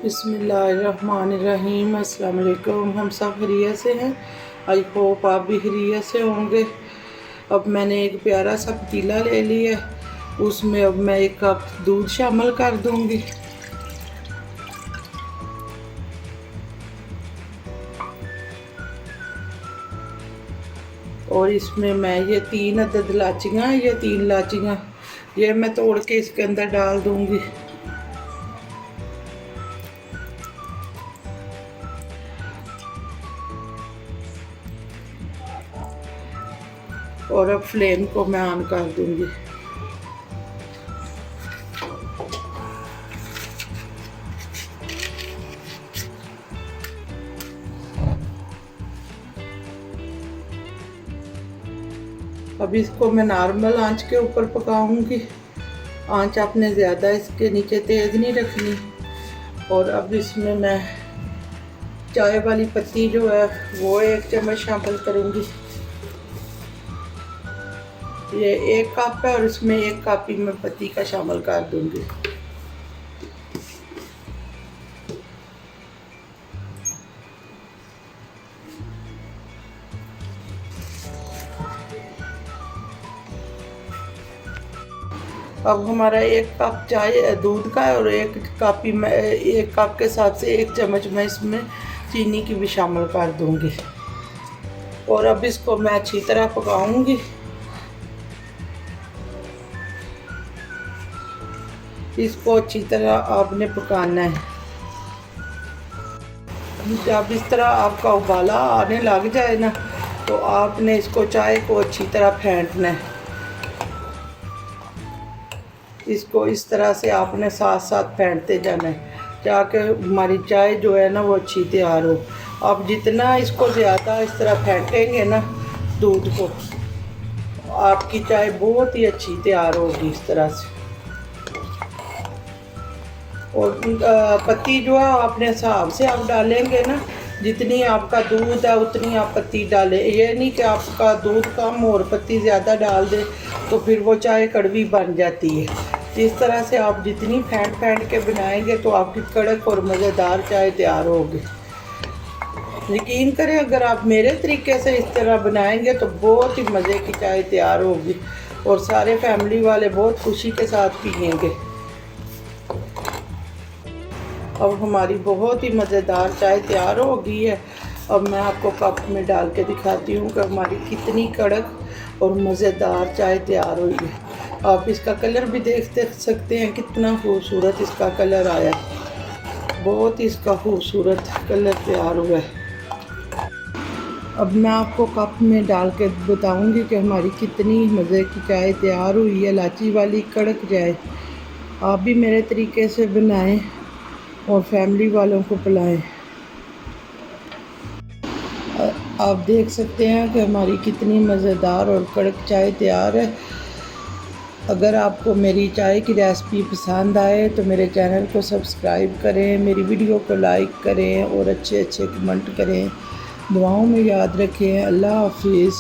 बिस्मिल्लाहिर्रहमानिर्रहीम। अस्सलाम वालेकुम। हम सब खैरियत से हैं। आई होप आप भी खैरियत से होंगे। अब मैंने एक प्यारा सा पतीला ले लिया है, उसमें अब मैं 1 कप दूध शामिल कर दूंगी। और इसमें मैं ये 3 अदद इलाचियाँ, ये 3 इलाचियाँ ये मैं तोड़ के इसके अंदर डाल दूंगी। और अब फ्लेम को मैं ऑन कर दूंगी। अब इसको मैं नॉर्मल आंच के ऊपर पकाऊंगी। आंच आपने ज़्यादा इसके नीचे तेज़ नहीं रखनी। और अब इसमें मैं चाय वाली पत्ती जो है वो 1 चम्मच शामिल करूंगी। ये 1 कप है और इसमें 1 कप ही मैं पत्ती का शामिल कर दूंगी। अब हमारा 1 कप चाय दूध का है और 1 कप ही मैं 1 कप के हिसाब से 1 चम्मच मैं इसमें चीनी की भी शामिल कर दूंगी। और अब इसको मैं अच्छी तरह पकाऊंगी। इसको अच्छी तरह आपने पकाना है। जब इस तरह आपका उबाला आने लग जाए ना, तो आपने इसको चाय को अच्छी तरह फेंटना है। इसको इस तरह से आपने साथ साथ फेंटते जाना है ताकि हमारी चाय जो है ना वो अच्छी तैयार हो। आप जितना इसको ज़्यादा इस तरह फेंटेंगे ना दूध को, आपकी चाय बहुत ही अच्छी तैयार होगी इस तरह से। और पत्ती जो है अपने हिसाब से आप डालेंगे ना, जितनी आपका दूध है उतनी आप पत्ती डालें। ये नहीं कि आपका दूध कम और पत्ती ज़्यादा डाल दें तो फिर वो चाय कड़वी बन जाती है। इस तरह से आप जितनी फेंट के बनाएंगे तो आपकी कड़क और मज़ेदार चाय तैयार होगी। यकीन करें, अगर आप मेरे तरीके से इस तरह बनाएंगे तो बहुत ही मज़े की चाय तैयार होगी और सारे फैमिली वाले बहुत खुशी के साथ पिएंगे। अब हमारी बहुत ही मज़ेदार चाय तैयार हो गई है। अब मैं आपको कप में डाल के दिखाती हूँ कि हमारी कितनी कड़क और मज़ेदार चाय तैयार हुई है। आप इसका कलर भी देख सकते हैं, कितना खूबसूरत इसका कलर आया है। बहुत ही इसका खूबसूरत कलर तैयार हुआ है। अब मैं आपको कप में डाल के बताऊँगी कि हमारी कितनी मज़े की चाय तैयार हुई है, इलायची वाली कड़क चाय। आप भी मेरे तरीके से बनाएं और फैमिली वालों को पिलाएं। आप देख सकते हैं कि हमारी कितनी मज़ेदार और कड़क चाय तैयार है। अगर आपको मेरी चाय की रेसिपी पसंद आए तो मेरे चैनल को सब्सक्राइब करें, मेरी वीडियो को लाइक करें और अच्छे अच्छे कमेंट करें। दुआओं में याद रखें। अल्लाह हाफिज़।